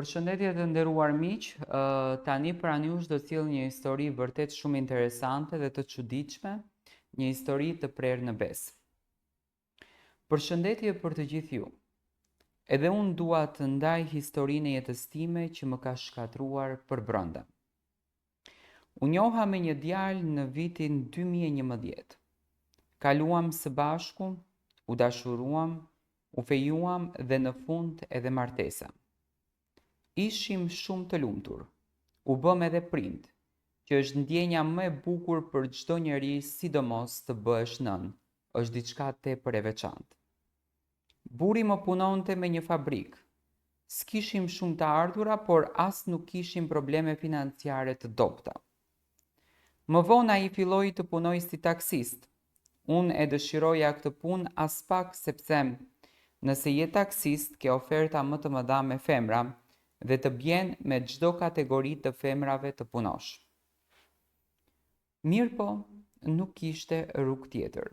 Përshëndetje të nderuar miq, tani pranë jush do t'sjell një histori vërtet shumë interesante dhe të çuditshme, një histori të prerë në besë. Përshëndetje për të gjithë ju. Edhe unë dua të ndaj historinë e jetës time që më ka shkatruar për brenda. U njoha me një djalë në vitin 2011. Kaluam së bashku, u dashuruam, u fejuam dhe në fund edhe martesa. Ishim shumë të lumtur. U bëm edhe prind, që është ndjenja më e bukur për çdo njeri, sidomos të bëhesh nën, është diçka tepër e veçantë. Burri më punonte me një fabrikë. S'kishim shumë të ardhura, por as nuk kishim probleme financiare të dobta. Më vonë ai filloi të punojë si taksist. Unë e dëshiroja këtë punë as pak sepse nëse je taksist, ke oferta më të mëdha me femra dhe të bjen me çdo kategori të femrave të punosh. Mirë po, nuk kishte rrugë tjetër.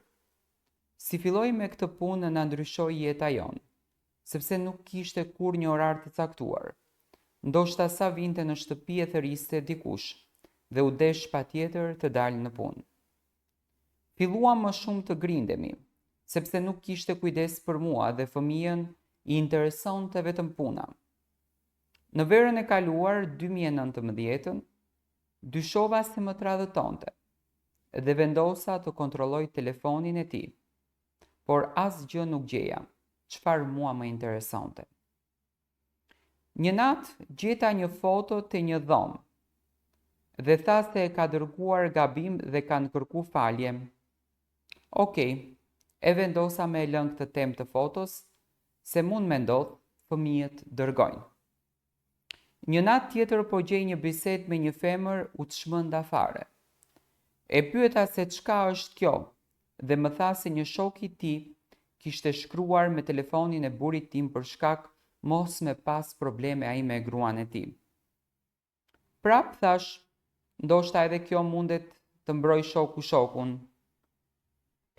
Si filloi me këtë punë na ndryshoi jeta jonë, sepse nuk kishte kur një orar të caktuar. Ndoshta sa vinte në shtëpi e thëriste dikush dhe u desh patjetër të dalë në punë. Filluam më shumë të grindemi, sepse nuk kishte kujdes për mua dhe fëmijën i interesonte vetëm puna. Në verën e kaluar, 2019, dyshova se më tradhëtonte dhe vendosa të kontrolloj telefonin e tij, por asgjë nuk gjeja, çfarë mua më interesonte. Një natë gjeta një foto te një dhomë dhe tha se e ka dërguar gabim dhe kanë kërku falje. Okej, e vendosa me e lënë këtë temë të fotos, se mund me ndodh fëmijët dërgojnë. Një natë tjetër po gjej një bisedë me një femër, u çmenda fare. E pyeta se çka është kjo dhe më tha se një shok i tij kishte shkruar me telefonin e burrit tim për shkak mos me pas probleme ai me gruan e tij. Prap thash, ndoshta edhe kjo mundet të mbroj shoku shokun.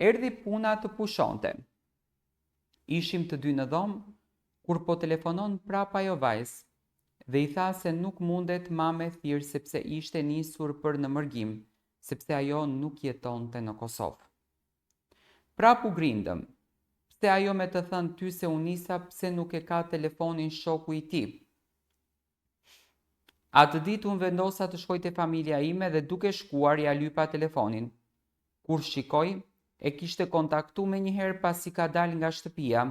Erdhi puna të pushonte. Ishim të dy në dhomë, kur po telefonon prap ajo vajzë dhe i tha se nuk mundet ma me thirr sepse ishte nisur për në mërgim, sepse ajo nuk jetonte në Kosovë. Prap u grindëm, pse ajo me të thënë ty se u nisa pse nuk e ka telefonin shoku i tij. Atë ditë unë vendosa të shkoj te familja ime dhe duke shkuar ja lypa telefonin. Kur shikoj, e kishte kontaktu me njëherë pasi ka dal nga shtëpia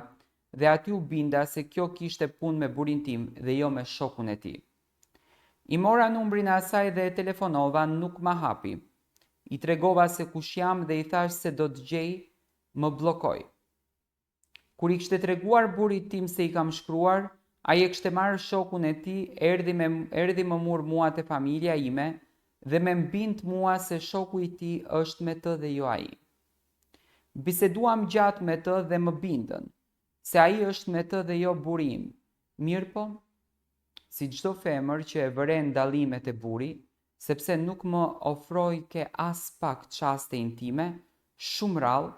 dhe aty u binda se kjo kishte punë me burin tim dhe jo me shokun e tij. I mora numrin e asaj dhe e telefonova, nuk ma hapi. I tregova se kush jam dhe i thash se do të gjej, më bllokoi. Kur i kishte treguar burit tim se i kam shkruar, ai e kishte marrë shokun e tij, erdhi më mur mua te familja ime dhe më mbind mua se shoku i tij është me të dhe jo ai. Biseduam gjatë me të dhe më bindën se ai është me të dhe jo buri im. Mirë po, si çdo femër që e vëren dallimet e buri, sepse nuk më ofroi ke as pak çaste intime, shumë rrallë,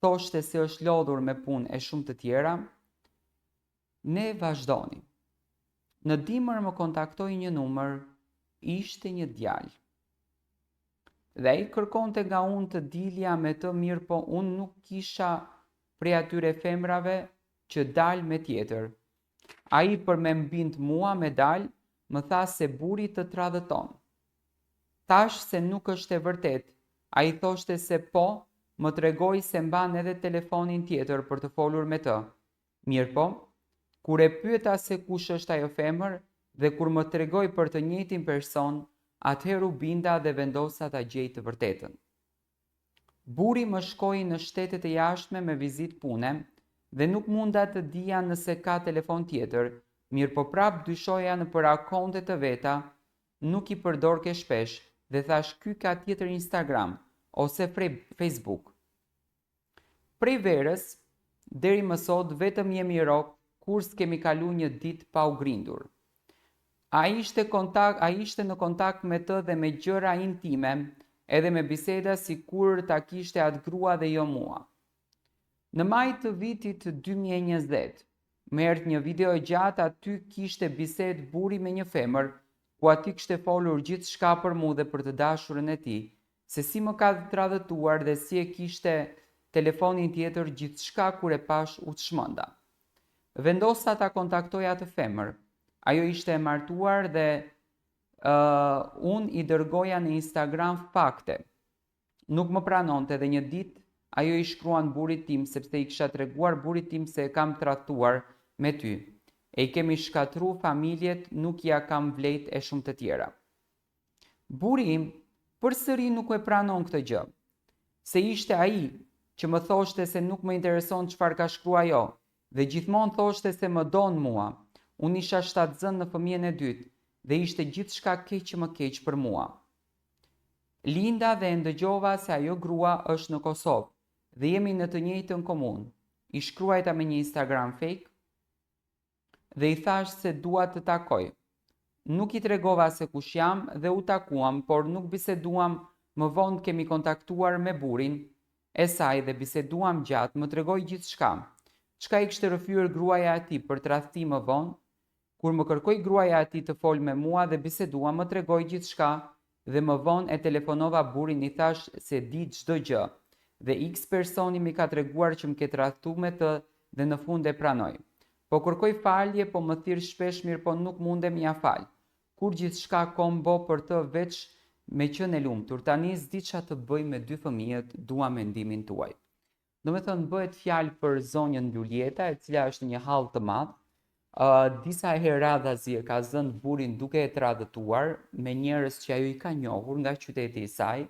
thoshte se është lodhur me punë e shumë të tjera, ne vazhdonim. Në dimër më kontaktoi një numër, ishte një djalë. Dhe ai kërkonte nga unë të dilja me të, mirë po unë nuk kisha prej atyre femrave që dal me tjetër. Ai për me mbind mua me dal, më tha se buri të tradhëton. Thash se nuk është e vërtet. Ai thoshte se po, më tregoi se mban edhe telefonin tjetër për të folur me të. Mirë po, kur e pyeta se kush është ajo femër dhe kur më tregoi për të njëjtin person, atëherë u binda dhe vendosa ta gjej të vërtetën. Buri më shkoi në shtetet e jashtme me vizitë pune dhe nuk munda të dija nëse ka telefon tjetër, mirë po prap dyshoja në për akonte të veta, nuk i përdorke shpesh dhe thash ky ka tjetër Instagram ose Facebook. Prej verës, deri më sot vetëm jemi rok, kur s'kemi kalu një ditë pa u grindur. A ishte në kontakt me të dhe me gjëra intime, edhe me biseda si kur ta kishte atë grua dhe jo mua. Në maj të vitit 2020, më erdhi një video e gjatë, aty kishte bisedë burri me një femër, ku ati kishte folur gjithçka për mu dhe për të dashurën e tij, se si më ka tradhtuar dhe si e kishte telefonin tjetër gjithçka kur e pash u çmenda. Vendosa ta kontaktoja atë femër. Ajo ishte e martuar dhe unë i dërgoja në Instagram fakte. Nuk më pranonte dhe një ditë ajo i shkruan burrit tim sepse i kisha treguar burrit tim se e kam tradhtuar me ty. E i kemi shkatru familjet, nuk ja kam vlejt e shumë të tjera. Burri im përsëri nuk e pranon këtë gjë, se ishte ai që më thoshte se nuk më intereson çfarë ka shkruar ajo dhe gjithmonë thoshte se më don mua. Unë isha shtatzën në fëmijën e dytë dhe ishte gjithçka keq që më keq për mua. Linda dhe e ndëgjova se ajo grua është në Kosovë dhe jemi në të njëjtën komunë. I shkruajta me një Instagram fake dhe i thash se dua të takoj. Nuk i tregova se kush jam dhe u takuam, por nuk biseduam. Më vonë kemi kontaktuar me burrin e saj dhe biseduam gjatë, më tregoi gjithçka. Çka i kishte rrëfyer gruaja e tij për tradhti më vonë. Kur më kërkoi gruaja e tij të fol me mua dhe biseduam, më tregoi gjithçka dhe më vonë e telefonova burrin, i thash se di çdo gjë dhe X personi më ka treguar që më ke tradhtuar me të dhe në fund e pranoj. Po kërkoj falje, po më thirr shpesh, mirë po nuk mundem ja fal. Kur gjithçka kombo për të veç me qenë e lumtur. Tani s'di ç'a të bëj me dy fëmijët, dua mendimin tuaj. Domethënë bëhet fjalë për zonjën Julieta, e cila është një hall të madh. Disa herë radhazi e ka zënë burrin duke e tradhtuar me njerëz që ajo i ka njohur nga qyteti i saj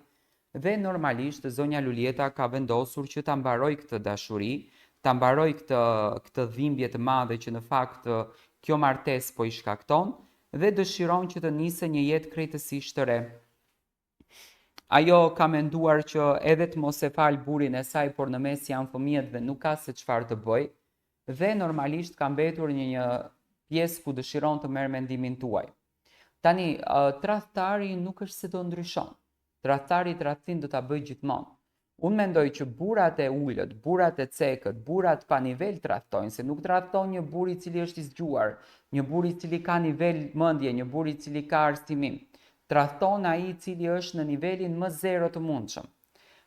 dhe normalisht zonja Julieta ka vendosur që ta mbaroj këtë dashuri, ta mbaroj këtë dhimbje të madhe që në fakt kjo martesë po i shkakton dhe dëshiron që të nisë një jetë krejtësisht të re. Ajo ka menduar që edhe të mos e fal burrin e saj, por në mes janë fëmijët dhe nuk ka se çfarë të bëj. Dhe normalisht ka mbetur një pjesë ku dëshiron të merr mendimin tuaj. Tani, tradhtari nuk është se do ndryshon. Tradhtari tradhtin do ta bëjë gjithmonë. Unë mendoj që burrat e ulët, burrat e cekët, burrat pa nivel tradhtojnë, se nuk tradhton një burr i cili është i zgjuar, një burr i cili ka nivel mendje, një burr i cili ka arsimim. Tradhton ai i cili është në nivelin më zero të mundshëm.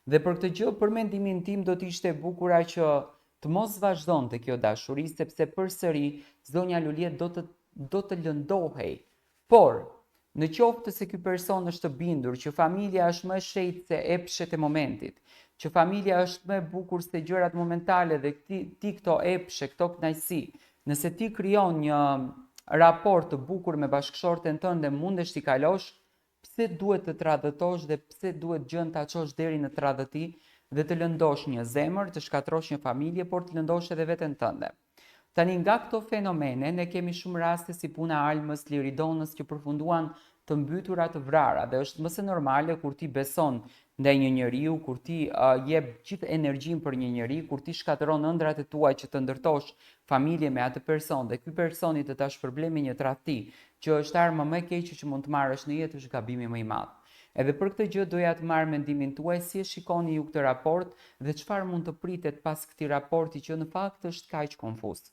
Dhe për këtë gjë, për mendimin tim, do të ishte e bukur që të mos vazhdonte kjo dashuri, sepse përsëri zonja Luliet do të lëndohej. Por, në qoftë se ky person është të bindur që familja është më e shejtë se epshet e momentit, që familja është më e bukur se gjërat momentale dhe ti këto epshe, këto kënaqësi, nëse ti krijon një raport të bukur me bashkëshorten tënde, mundesh t'i kalosh, pse duhet të tradhtosh dhe pse duhet gjën ta çosh deri në tradhti dhe të lëndosh një zemër, të shkatrosh një familje, por të lëndosh edhe veten tënde. Tani nga këto fenomene ne kemi shumë raste si puna Almës, Liridonës që përfunduan të mbytura të vrara dhe është më se normale kur ti beson ndaj një njeriu, kur ti jep gjithë energjinë për një njeri, kur ti shkatëron ëndrat e tua që të ndërtosh familje me atë person dhe ky personi të ta shpërblej me një tradhti që është arma më e keqe që mund të marrësh në jetë, është gabimi më i madh. Edhe për këtë gjë doja të marr mendimin tuaj, si e shikoni ju këtë raport dhe çfarë mund të pritet pas këtij raporti që në fakt është kaq konfuz.